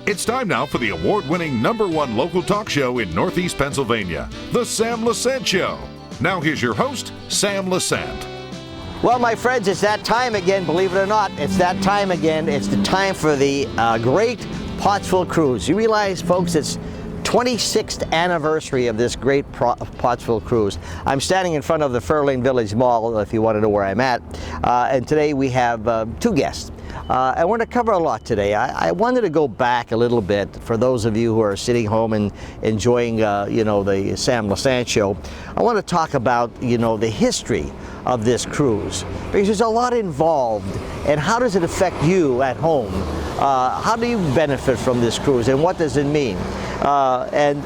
It's time now for the award-winning #1 local talk show in Northeast Pennsylvania, The Sam Lesante Show. Now here's your host, Sam Lesante. Well, my friends, it's that time again, believe it or not. It's that time again. It's the time for the Great Pottsville Cruise. You realize, folks, it's 26th anniversary of this Great Pottsville Cruise. I'm standing in front of the Fairlane Village Mall, if you want to know where I'm at. And today we have two guests. And we're going to cover a lot today. I wanted to go back a little bit for those of you who are sitting home and enjoying, the Sam Lesante Show. I want to talk about, the history of this cruise, because there's a lot involved. And how does it affect you at home? How do you benefit from this cruise, and what does it mean? And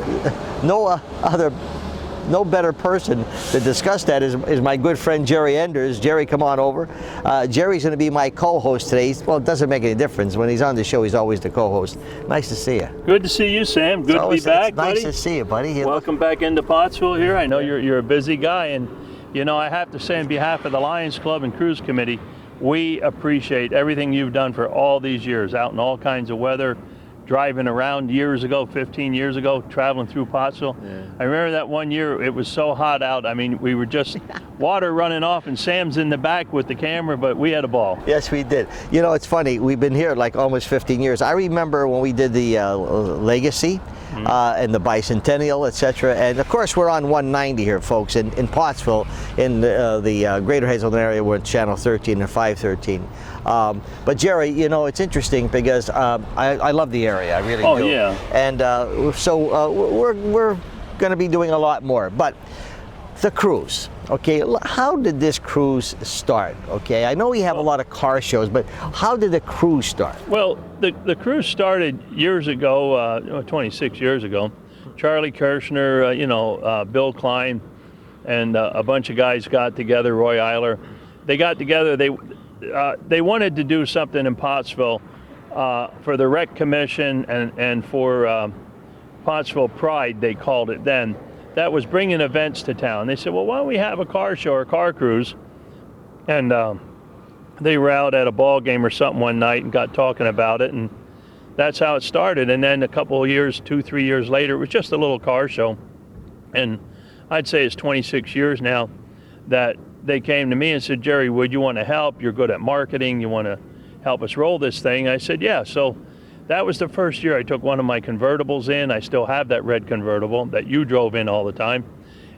no better person to discuss that is my good friend Jerry Enders. Jerry, come on over. Jerry's going to be my co-host today. Well, it doesn't make any difference. When he's on the show, he's always the co-host. Nice to see you. Good to see you, Sam. Good to be back, buddy. Nice to see you, buddy. Welcome back into Pottsville here. I know you're a busy guy, and I have to say on behalf of the Lions Club and Cruise Committee, we appreciate everything you've done for all these years, out in all kinds of weather, driving around years ago, 15 years ago, traveling through Pottsville. Yeah. I remember that one year, it was so hot out. I mean, we were just water running off, and Sam's in the back with the camera, but we had a ball. Yes, we did. It's funny. We've been here like almost 15 years. I remember when we did the Legacy and the Bicentennial, etc. And of course, we're on 190 here, folks, in Pottsville, in the Greater Hazelton area. We're at Channel 13 and 513. But Jerry, it's interesting because I love the area. I really do. Oh, yeah. And so we're going to be doing a lot more. But the cruise, okay, how did this cruise start? Okay, I know we have a lot of car shows, but how did the cruise start? Well, the cruise started years ago, 26 years ago. Charlie Kirshner, Bill Klein, and a bunch of guys got together, Roy Eiler. They got together, they wanted to do something in Pottsville for the Rec Commission and for Pottsville Pride, they called it then. That was bringing events to town. They said, well, why don't we have a car show or a car cruise? And they were out at a ball game or something one night and got talking about it, and that's how it started. And then a couple of years, 2-3 years later, it was just a little car show. And I'd say it's 26 years now that they came to me and said, Jerry, would you want to help? You're good at marketing. You want to help us roll this thing? I said, yeah. So that was the first year I took one of my convertibles in. I still have that red convertible that you drove in all the time.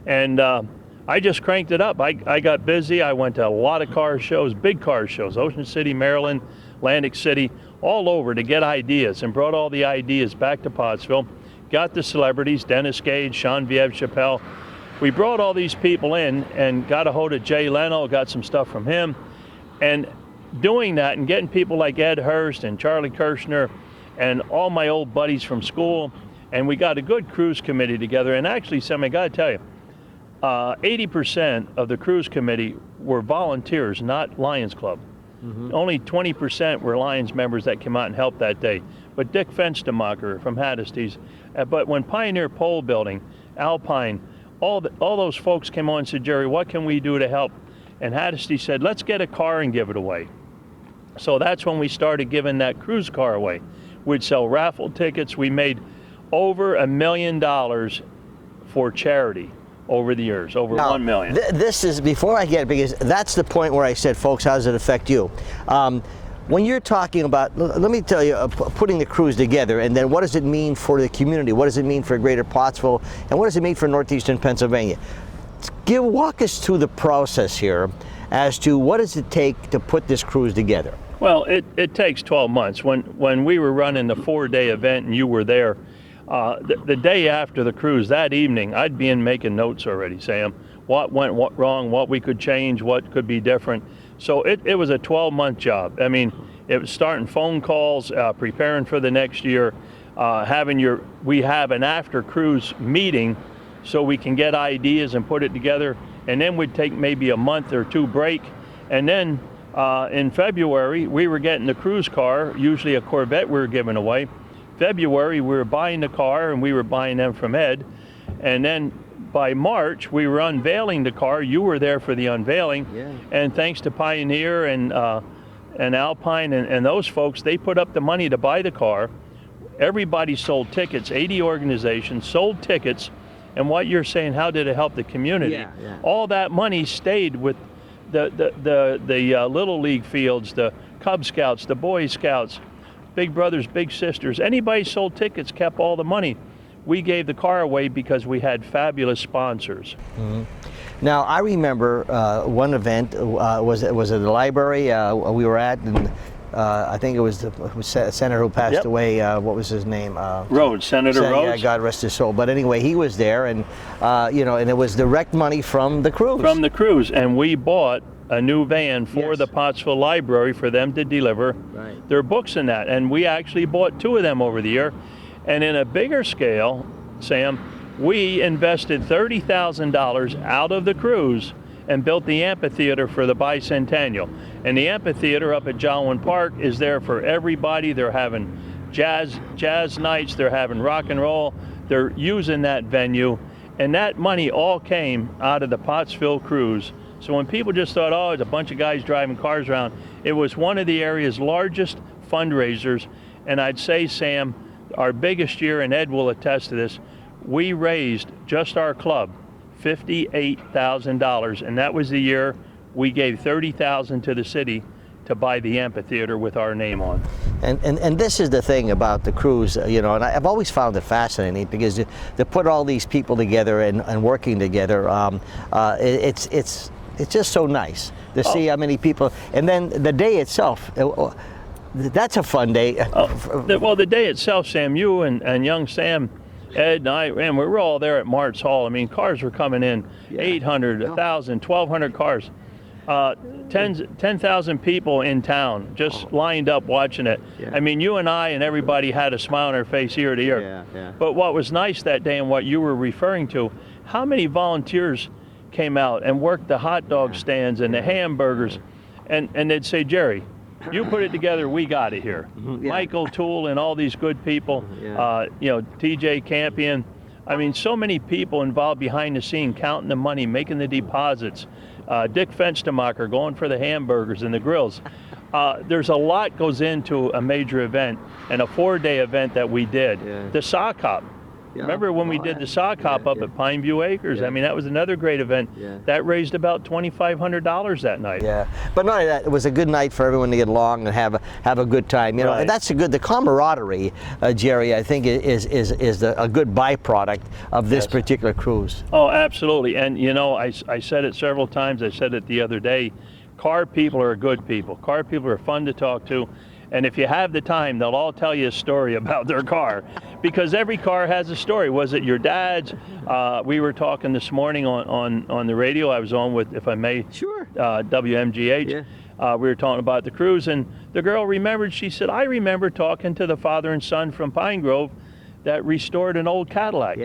And I just cranked it up. I got busy. I went to a lot of car shows, big car shows, Ocean City, Maryland, Atlantic City, all over to get ideas, and brought all the ideas back to Pottsville. Got the celebrities, Dennis Gage, Sean Viev, Chappelle. We brought all these people in and got a hold of Jay Leno, got some stuff from him. And doing that and getting people like Ed Hurst and Charlie Kirshner and all my old buddies from school, and we got a good cruise committee together. And actually, Sam, I got to tell you, 80% of the cruise committee were volunteers, not Lions Club. Mm-hmm. Only 20% were Lions members that came out and helped that day. But Dick Fenstermacher from Haddesty's, but when Pioneer Pole Building, Alpine, all those folks came on and said, Jerry, what can we do to help? And Haddesty said, let's get a car and give it away. So that's when we started giving that cruise car away. We'd sell raffle tickets. We made over $1 million for charity over the years, over now, $1 million. This is, before I get it, because that's the point where I said, folks, how does it affect you? When you're talking about, let me tell you, putting the cruise together, and then what does it mean for the community? What does it mean for Greater Pottsville? And what does it mean for Northeastern Pennsylvania? Walk us through the process here as to what does it take to put this cruise together? Well, it takes 12 months. When we were running the 4-day event and you were there, the day after the cruise, that evening, I'd be in making notes already, Sam. What went wrong, what we could change, what could be different. So it was a 12-month job. I mean, it was starting phone calls, preparing for the next year, we have an after cruise meeting so we can get ideas and put it together. And then we'd take maybe a month or two break. And then in February, we were getting the cruise car, usually a Corvette we were giving away. February, we were buying the car, and we were buying them from Ed. And then by March, we were unveiling the car. You were there for the unveiling. Yeah. And thanks to Pioneer and Alpine and those folks, they put up the money to buy the car. Everybody sold tickets. 80 organizations sold tickets. And what you're saying, how did it help the community? Yeah, yeah. All that money stayed with the Little League fields, the Cub Scouts, the Boy Scouts, Big Brothers, Big Sisters. Anybody sold tickets kept all the money. We gave the car away because we had fabulous sponsors. Mm-hmm. Now, I remember one event, was at the library we were at, and I think it was the senator who passed away. What was his name? Rhodes, Senator Rhodes. Yeah, God rest his soul. But anyway, he was there, and and it was direct money from the cruise. From the cruise, and we bought a new van for Yes. the Pottsville Library for them to deliver their books in that. And we actually bought 2 of them over the year. And in a bigger scale, Sam, we invested $30,000 out of the cruise and built the amphitheater for the bicentennial. And the amphitheater up at Joslyn Park is there for everybody. They're having jazz nights, they're having rock and roll, they're using that venue. And that money all came out of the Pottsville Cruise. So when people just thought, oh, it's a bunch of guys driving cars around, it was one of the area's largest fundraisers. And I'd say, Sam, our biggest year, and Ed will attest to this, we raised, just our club, $58,000, and that was the year we gave $30,000 to the city to buy the amphitheater with our name on. And this is the thing about the cruise, and I've always found it fascinating because to put all these people together and working together, it's just so nice to see how many people. And then the day itself, that's a fun day. Well, the day itself, Sam, you and young Sam, Ed and I, man, we were all there at Mart's Hall. I mean, cars were coming in, 800, 1,000, 1,200 cars. 10,000 people in town just lined up watching it. I mean, you and I and everybody had a smile on our face ear to ear. But what was nice that day and what you were referring to, how many volunteers came out and worked the hot dog stands and the hamburgers, and they'd say, Jerry, you put it together, we got it here. Michael Toole and all these good people, TJ Campion. I mean, so many people involved behind the scene, counting the money, making the deposits. Dick Fenstermacher going for the hamburgers and the grills. There's a lot goes into a major event, and a 4-day event that we did. The sock hop. Remember when we did the sock hop up at Pineview Acres? I mean, that was another great event. That raised about $2,500 that night. But not only that, it was a good night for everyone to get along and have a good time. And that's the camaraderie, Jerry, I think is a good byproduct of this particular cruise. Oh, absolutely. And I said it several times. I said it the other day. Car people are good people. Car people are fun to talk to. And if you have the time, they'll all tell you a story about their car, because every car has a story. Was it your dad's? We were talking this morning on the radio I was on with, if I may, WMGH. We were talking about the cruise, and the girl remembered, she said, I remember talking to the father and son from Pine Grove that restored an old Cadillac.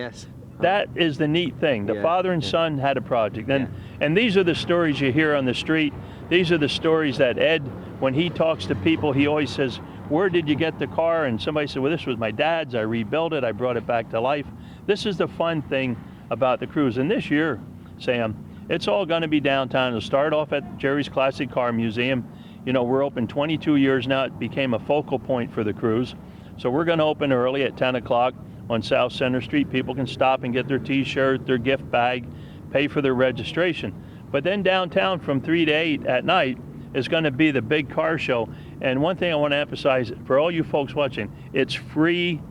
That is the neat thing. The father and son had a project. And these are the stories you hear on the street. These are the stories that Ed, when he talks to people, he always says, where did you get the car? And somebody said, well, this was my dad's. I rebuilt it. I brought it back to life. This is the fun thing about the cruise. And this year, Sam, it's all going to be downtown. It'll start off at Jerry's Classic Car Museum. We're open 22 years now. It became a focal point for the cruise. So we're going to open early at 10 o'clock on South Center Street. People can stop and get their T-shirt, their gift bag, pay for their registration. But then downtown from 3 to 8 at night is going to be the big car show. And one thing I want to emphasize for all you folks watching, it's free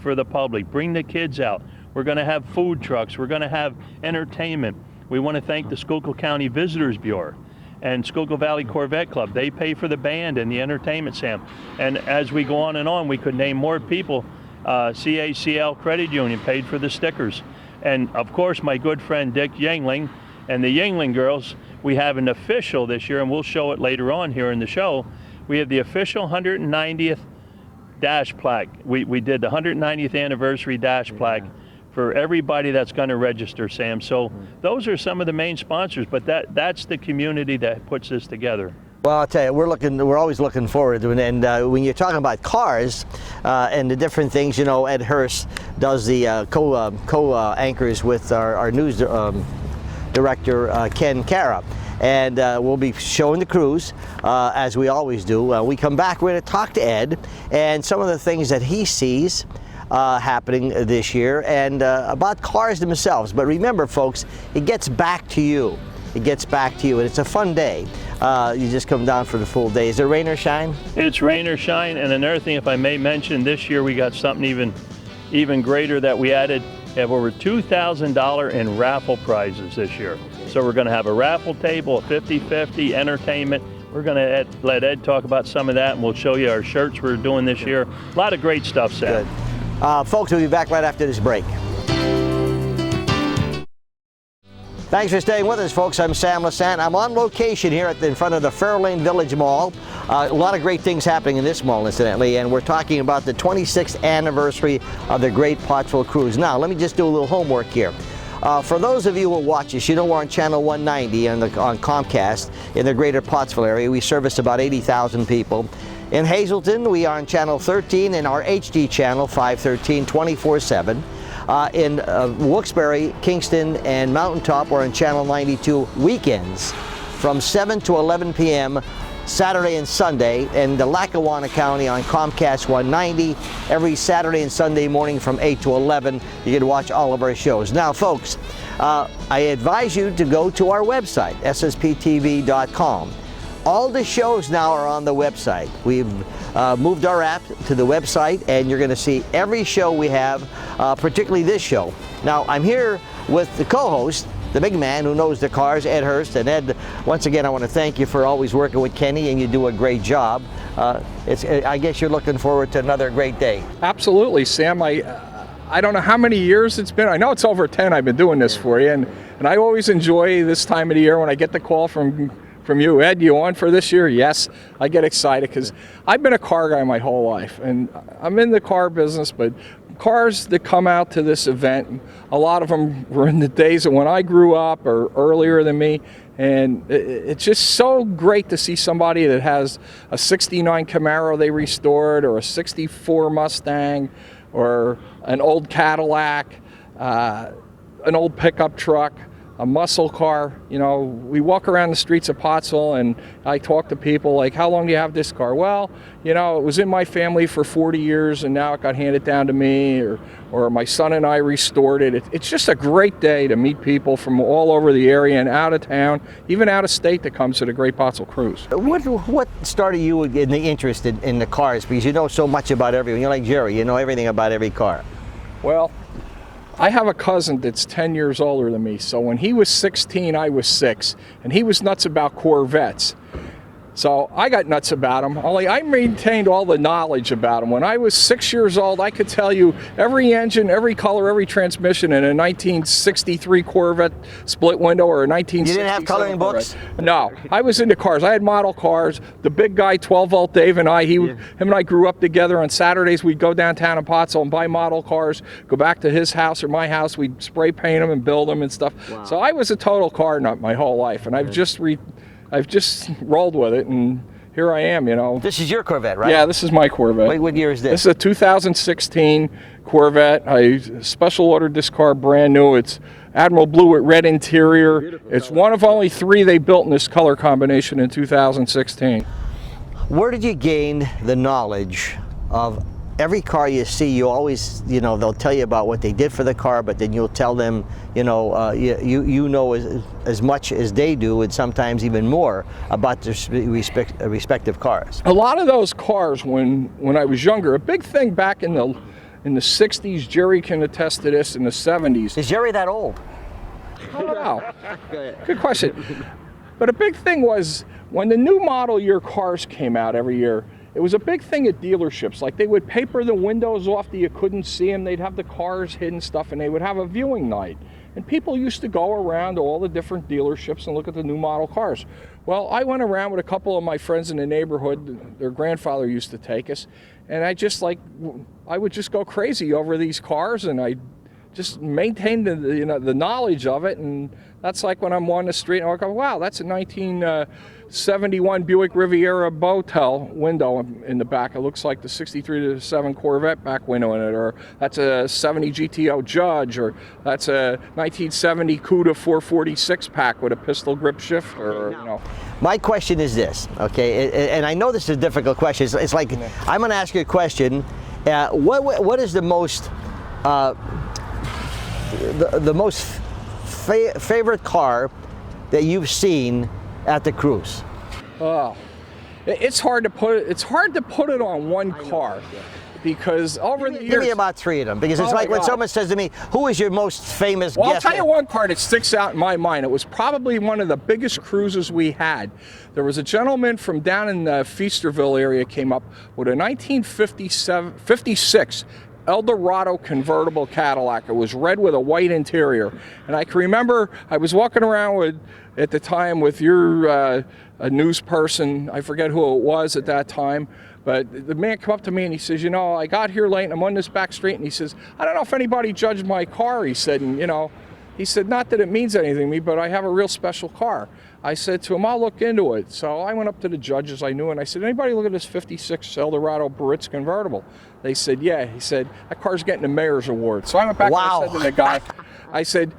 for the public. Bring the kids out. We're going to have food trucks. We're going to have entertainment. We want to thank the Schuylkill County Visitors Bureau and Schuylkill Valley Corvette Club. They pay for the band and the entertainment, Sam. And as we go on, we could name more people. CACL Credit Union paid for the stickers. And of course, my good friend Dick Yingling and the Yingling girls, we have an official this year, and we'll show it later on here in the show. We have the official 190th dash plaque. We did the 190th anniversary dash plaque for everybody that's going to register, Sam. So those are some of the main sponsors, but that's the community that puts this together. Well, I'll tell you, we're always looking forward to it. And when you're talking about cars and the different things, you know, Ed Hurst does the co-anchors with our news director, Ken Cara. And we'll be showing the cruise, as we always do. We come back, we're going to talk to Ed and some of the things that he sees happening this year and about cars themselves. But remember, folks, it gets back to you. It gets back to you, and it's a fun day. You just come down for the full day. Is it rain or shine? It's rain or shine. And another thing, if I may mention, this year we got something even greater that we added. We have over $2,000 in raffle prizes this year. So we're going to have a raffle table, a 50-50, entertainment. We're going to let Ed talk about some of that, and we'll show you our shirts we're doing this year. A lot of great stuff, Sam. Good. Folks, we'll be back right after this break. Thanks for staying with us, folks. I'm Sam Lesante. I'm on location here in front of the Fairlane Village Mall. A lot of great things happening in this mall, incidentally, and we're talking about the 26th anniversary of the Great Pottsville Cruise. Now, let me just do a little homework here. For those of you who watch us, you know we're on channel 190 on Comcast in the greater Pottsville area. We service about 80,000 people. In Hazleton, we are on channel 13 and our HD channel 513 24/7. In Wilkes-Barre, Kingston, and Mountaintop, we're on channel 92 weekends from 7 to 11 p.m. Saturday and Sunday, and the Lackawanna County on Comcast 190 every Saturday and Sunday morning from 8 to 11. You can watch all of our shows. Now, folks, I advise you to go to our website, ssptv.com. All the shows now are on the website. We've moved our app to the website, and you're going to see every show we have, particularly this show. Now, I'm here with the co-host, the big man who knows the cars, Ed Hurst. And Ed, once again, I want to thank you for always working with Kenny, and you do a great job. I guess you're looking forward to another great day. Absolutely, Sam. I don't know how many years it's been. I know it's over 10 I've been doing this for you, and I always enjoy this time of the year when I get the call from you. Ed, you on for this year? Yes. I get excited because I've been a car guy my whole life, and I'm in the car business, but cars that come out to this event, a lot of them were in the days of when I grew up or earlier than me, and it's just so great to see somebody that has a 69 Camaro they restored, or a 64 Mustang, or an old Cadillac, an old pickup truck, a muscle car. You know, we walk around the streets of Pottsville and I talk to people like, how long do you have this car? Well, you know, it was in my family for 40 years and now it got handed down to me, or my son and I restored it. It's just a great day to meet people from all over the area and out of town, even out of state, that comes to the Great Pottsville Cruise. What started you in the interest in the cars? Because you know so much about everything. You're like Jerry, you know everything about every car. Well, I have a cousin that's 10 years older than me, so when he was 16, I was 6, and he was nuts about Corvettes. So I got nuts about them, only I maintained all the knowledge about them. When I was 6 years old, I could tell you every engine, every color, every transmission in a 1963 Corvette split window or a 1967 You didn't have coloring books? No, I was into cars. I had model cars. The big guy, 12-volt Dave, and him and I grew up together. On Saturdays, we'd go downtown in Pottsville and buy model cars, go back to his house or my house. We'd spray paint them and build them and stuff. Wow. So I was a total car nut my whole life, and I've just rolled with it, and here I am, you know. This is your Corvette, right? Yeah, this is my Corvette. Wait, what year is this? This is a 2016 Corvette. I special ordered this car brand new. It's Admiral Blue with red interior. Beautiful it's color. One of only 3 they built in this color combination in 2016. Where did you gain the knowledge of every car you see? You always, you know, they'll tell you about what they did for the car, but then you'll tell them, you know, you know as much as they do, and sometimes even more about their respective cars. A lot of those cars, when I was younger, a big thing back in the 60s, Jerry can attest to this, in the 70s. Is Jerry that old? Oh, no. Good question. But a big thing was when the new model year cars came out every year, it was a big thing at dealerships. Like, they would paper the windows off that you couldn't see them. They'd have the cars hidden stuff, and they would have a viewing night. And people used to go around to all the different dealerships and look at the new model cars. Well, I went around with a couple of my friends in the neighborhood. Their grandfather used to take us. And I would just go crazy over these cars, and I'd just maintain the knowledge of it. And that's like when I'm on the street and I go, wow, that's a 1971 Buick Riviera Boatel window in the back. It looks like the 63-7 Corvette back window in it, or that's a 70 GTO Judge, or that's a 1970 Cuda 446 pack with a pistol grip shifter. Or, My question is this, okay, and I know this is a difficult question. It's like, I'm going to ask you a question. What is the most favorite car that you've seen at the cruise? Oh, it's hard to put it. It's hard to put it on one car, because over the years. Give me about 3 of them, because it's like when someone says to me, "Who is your most famous guest?" I'll tell you one car that sticks out in my mind. It was probably one of the biggest cruises we had. There was a gentleman from down in the Feasterville area came up with a 1956 Eldorado convertible Cadillac. It was red with a white interior. And I can remember I was walking around at the time with your a news person, I forget who it was at that time, but the man came up to me and he says, I got here late and I'm on this back street, and he says, I don't know if anybody judged my car, he said, and he said, not that it means anything to me, but I have a real special car. I said to him, I'll look into it. So I went up to the judges I knew and I said, anybody look at this 56 Eldorado Baritz convertible? They said, yeah. He said, that car's getting the mayor's award. So I went back and I said to the guy, I said,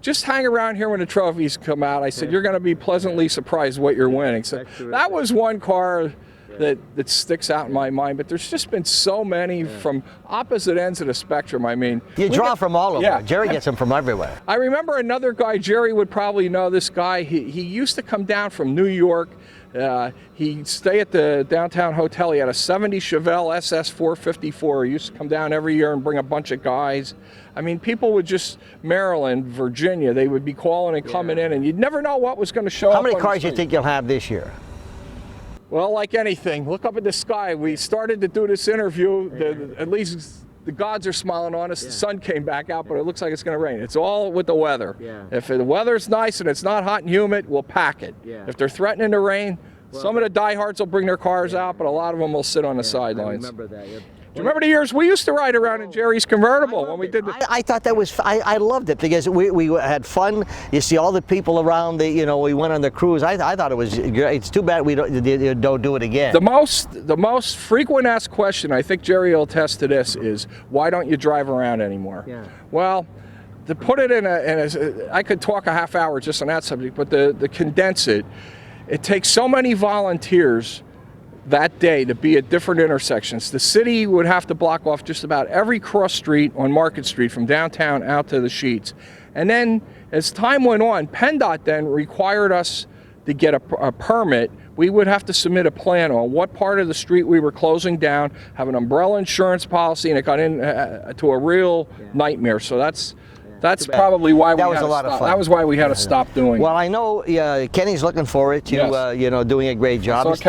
just hang around here when the trophies come out. I said, you're going to be pleasantly surprised what you're winning. So that was one car that sticks out in my mind, but there's just been so many from opposite ends of the spectrum. I mean, you draw from all over. Yeah. Jerry gets them from everywhere. I remember another guy, Jerry would probably know this guy. He used to come down from New York. He'd stay at the downtown hotel. He had a 70 Chevelle SS 454. He used to come down every year and bring a bunch of guys. I mean, people would just, Maryland, Virginia, they would be calling and coming in, and you'd never know what was going to show up. How many cars do you think you'll have this year? Well, like anything, look up at the sky. We started to do this interview, at least the gods are smiling on us. The sun came back out, but it looks like it's going to rain. It's all with the weather. If the weather's nice and it's not hot and humid, we'll pack it. If they're threatening to rain, some of the diehards will bring their cars out, but a lot of them will sit on the sidelines. I remember that. Do you remember the years we used to ride around in Jerry's convertible when we did the... I thought that was, I loved it because we had fun. You see all the people around, we went on the cruise. I thought it was great. It's too bad we don't do it again. The most frequent asked question, I think Jerry will attest to this, is why don't you drive around anymore? Well, to put it in I could talk a half hour just on that subject, but to condense it, it takes so many volunteers that day to be at different intersections. The city would have to block off just about every cross street on Market Street from downtown out to the Sheets. And then as time went on, PennDOT then required us to get a permit. We would have to submit a plan on what part of the street we were closing down, have an umbrella insurance policy, and it got into a real nightmare. So that's probably why we had to stop. That was why we had to stop doing it. Well, I know Kenny's looking forward to doing a great job. It's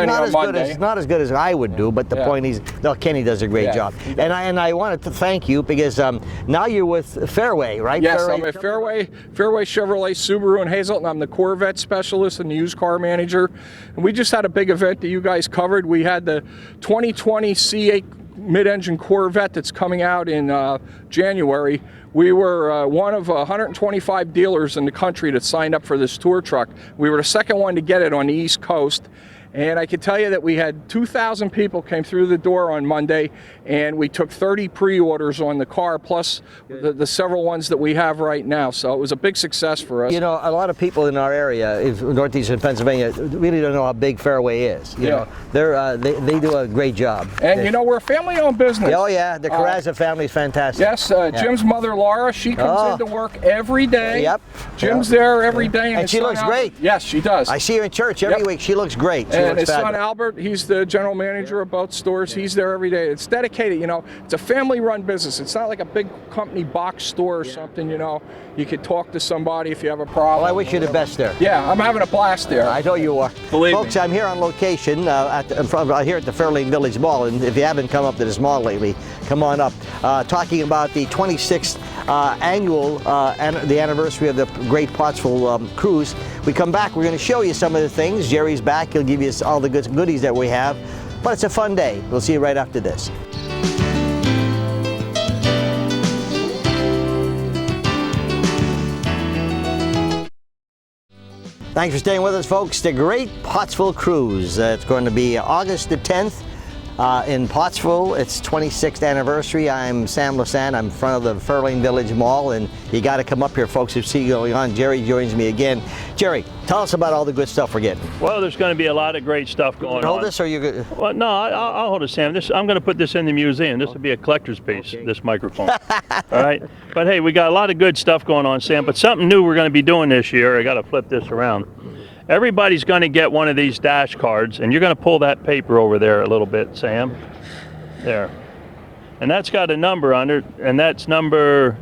not as good as I would do, but the point is, Kenny does a great job. And I wanted to thank you because now you're with Fairway, right? Yes, I'm at Fairway Chevrolet Subaru in Hazelton. I'm the Corvette specialist and the used car manager. And we just had a big event that you guys covered. We had the 2020 C8 Mid-Engine Corvette that's coming out in January. We were one of 125 dealers in the country that signed up for this tour truck. We were the second one to get it on the East Coast. And I can tell you that we had 2,000 people came through the door on Monday, and we took 30 pre-orders on the car, plus the several ones that we have right now. So it was a big success for us. A lot of people in our area, northeastern Pennsylvania, really don't know how big Fairway is. You know, they do a great job. And we're a family-owned business. Oh yeah, the Carrazza family is fantastic. Yes, Jim's mother, Laura, she comes into work every day. Yep. Jim's there every day. And she looks great. Yes, she does. I see her in church every week. She looks great. And his son Albert, he's the general manager of both stores. He's there every day. It's dedicated, it's a family-run business. It's not like a big company box store or something, You could talk to somebody if you have a problem. Well, I wish you the best there. Yeah, I'm having a blast there. I know you are. Believe Folks, me. I'm here on location here at the Fairlane Village Mall, and if you haven't come up to this mall lately, come on up. Talking about the 26th annual, the anniversary of the Great Pottsville Cruise. We come back, we're going to show you some of the things. Jerry's back, he'll give you all the goodies that we have. But it's a fun day. We'll see you right after this. Thanks for staying with us, folks. The Great Pottsville Cruise. It's going to be August the 10th in Pottsville. It's 26th anniversary. I'm Sam Lesante. I'm in front of the Furling Village Mall, and you got to come up here, folks, to see going on. Jerry joins me again. Jerry, tell us about all the good stuff we're getting. Well, there's going to be a lot of great stuff going on. Hold this, or you good? Well, no, I'll hold it, Sam. I'm going to put this in the museum. This will be a collector's piece, this microphone. All right? But hey, we got a lot of good stuff going on, Sam, but something new we're going to be doing this year. I got to flip this around. Everybody's going to get one of these dash cards, and you're going to pull that paper over there a little bit, Sam. There. And that's got a number on it, and that's number,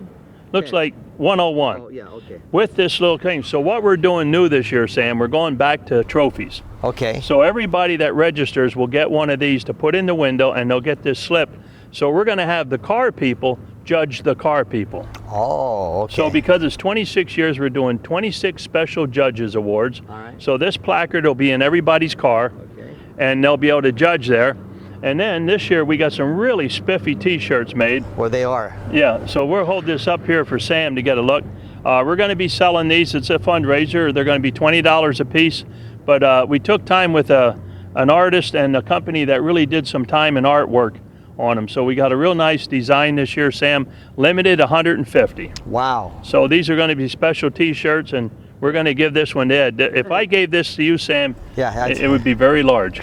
looks like 101. Oh, yeah, okay. With this little thing. So what we're doing new this year, Sam, we're going back to trophies. Okay. So everybody that registers will get one of these to put in the window, and they'll get this slip. So we're going to have the car people judge the car people. Oh, okay. So because it's 26 years, we're doing 26 special judges awards. All right. So this placard will be in everybody's car, Okay. and they'll be able to judge there. And then this year we got some really spiffy t-shirts made. Well, they are. Yeah, so we'll hold this up here for Sam to get a look. We're going to be selling these. It's a fundraiser. They're going to be $20 a piece. But we took time with an artist and a company that really did some time and artwork on them. So we got a real nice design this year, Sam. Limited 150. Wow. So these are going to be special t-shirts, and we're going to give this one to Ed. If I gave this to you, Sam, yeah, it would be very large.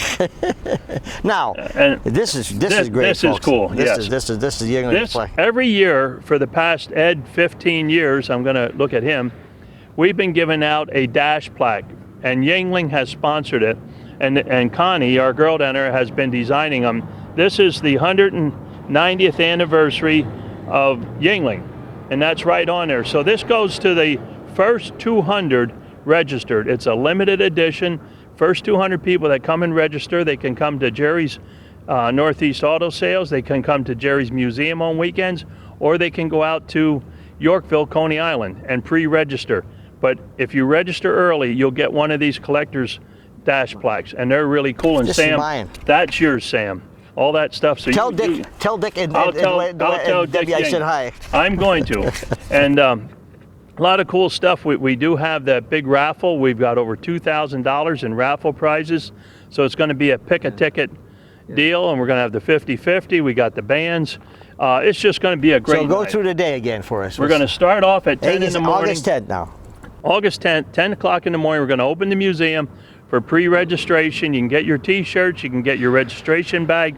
Now, And this is great. This is folks. cool. This Yes. is you're gonna This, play. every year for the past, Ed, 15 years, I'm going to look at him, we've been giving out a dash plaque, and Yuengling has sponsored it, and Connie, our girl down there, has been designing them. This is the 190th anniversary of Yuengling, and that's right on there. So this goes to the first 200 registered. It's a limited edition. First 200 people that come and register, they can come to Jerry's Northeast Auto Sales. They can come to Jerry's Museum on weekends, or they can go out to Yorkville, Coney Island, and pre-register. But if you register early, you'll get one of these collector's dash plaques, and they're really cool. And This is Sam, mine. that's yours, Sam. All that stuff. So Tell Dick and I'll tell Debbie Dick I said Yang. hi. I'm going to. And a lot of cool stuff. We do have that big raffle. We've got over $2,000 in raffle prizes. So it's going to be a pick-a-ticket deal, and we're going to have the 50-50. We got the bands. It's just going to be a great So go night. through the day again for us. We're going to start off at 10 in the morning. August 10th now. August 10th, 10 o'clock in the morning, we're going to open the museum for pre-registration. You can get your t-shirts, you can get your registration bag,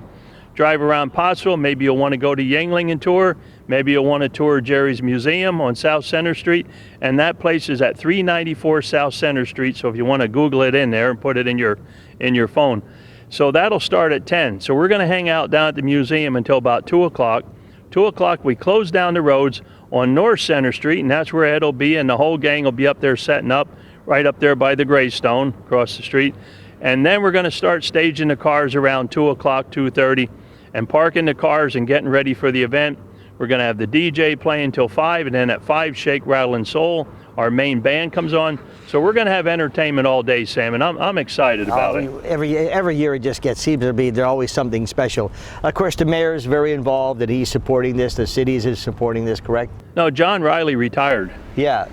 drive around Pottsville. Maybe you'll want to go to Yuengling and tour. Maybe you'll want to tour Jerry's Museum on South Center Street. And that place is at 394 South Center Street. So if you want to Google it in there and put it in your phone. So that'll start at 10. So we're going to hang out down at the museum until about 2 o'clock. 2 o'clock, we close down the roads on North Center Street, and that's where Ed will be, and the whole gang will be up there setting up, right up there by the gravestone across the street. And then we're going to start staging the cars around 2 o'clock, 2:30, and parking the cars and getting ready for the event. We're going to have the DJ playing till 5, and then at 5, Shake, Rattle, and Soul, our main band comes on. So we're going to have entertainment all day, Sam, and I'm excited about it. Every year it just seems to be there's always something special. Of course, the mayor's very involved, and he's supporting this. The city is supporting this, correct? No, John Riley retired. Yeah.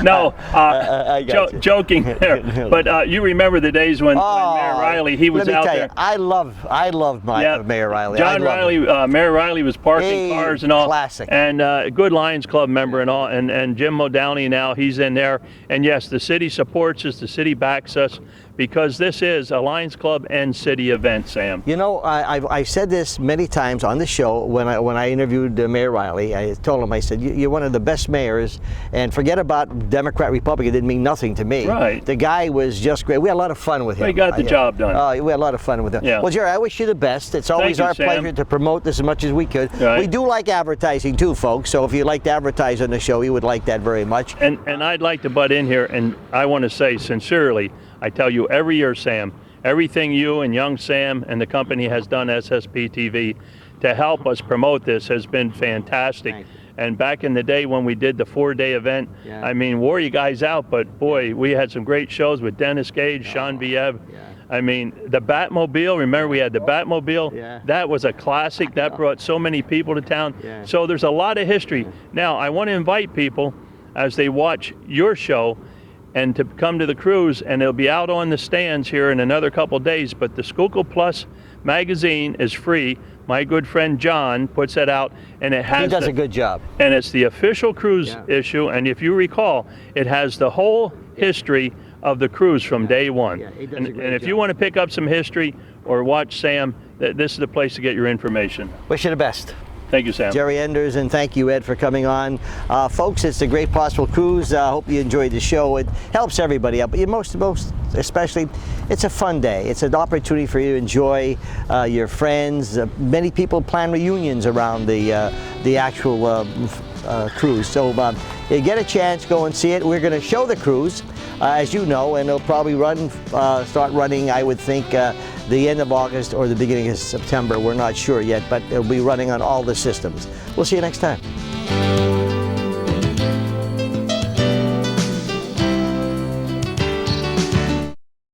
No, I got you. joking there. But you remember the days when Mayor Riley, he was let me out tell there. You, I love my Mayor Riley. John Riley, Mayor Riley was parking cars and all. Classic. And a good Lions Club member and all. And Jim Modowney now, he's in there. And yes, the city supports us. The city backs us, because this is a Lions Club and city event, Sam. You know, I've said this many times on the show when I interviewed Mayor Riley. I told him, I said, you're one of the best mayors, and forget about Democrat, Republican, it didn't mean nothing to me. Right. The guy was just great. We had a lot of fun with him. We got the job done. We had a lot of fun with him. Yeah. Well, Jerry, I wish you the best. It's always Thank you, our Sam. pleasure to promote this as much as we could. Right. We do like advertising too, folks, so if you'd like to advertise on the show, you would like that very much. And I'd like to butt in here, and I want to say sincerely, I tell you every year, Sam, everything you and young Sam and the company has done, SSP TV, to help us promote this has been fantastic. Thank you. And back in the day when we did the 4-day event, I mean, wore you guys out, but boy, we had some great shows with Dennis Gage, Sean Viev. I mean, the Batmobile, remember we had the Batmobile? Yeah. That was a classic. That brought so many people to town. So there's a lot of history. Now, I want to invite people. as they watch your show and to come to the cruise, and it'll be out on the stands here in another couple days. But the Schuylkill Plus magazine is free. My good friend John puts that out, and it has. He does a good job. And it's the official cruise issue, and if you recall, it has the whole history of the cruise from day one. Yeah, he does and a great if job. you want to pick up some history or watch Sam, this is the place to get your information. Wish you the best. Thank you, Sam. Jerry Enders, and thank you, Ed, for coming on. Folks, it's the Great Pottsville Cruise. I hope you enjoyed the show. It helps everybody out, but most especially, it's a fun day. It's an opportunity for you to enjoy your friends. Many people plan reunions around the actual cruise. So you get a chance, go and see it. We're going to show the cruise, as you know, and it'll probably start running, I would think, the end of August or the beginning of September. We're not sure yet, but it'll be running on all the systems. We'll see you next time.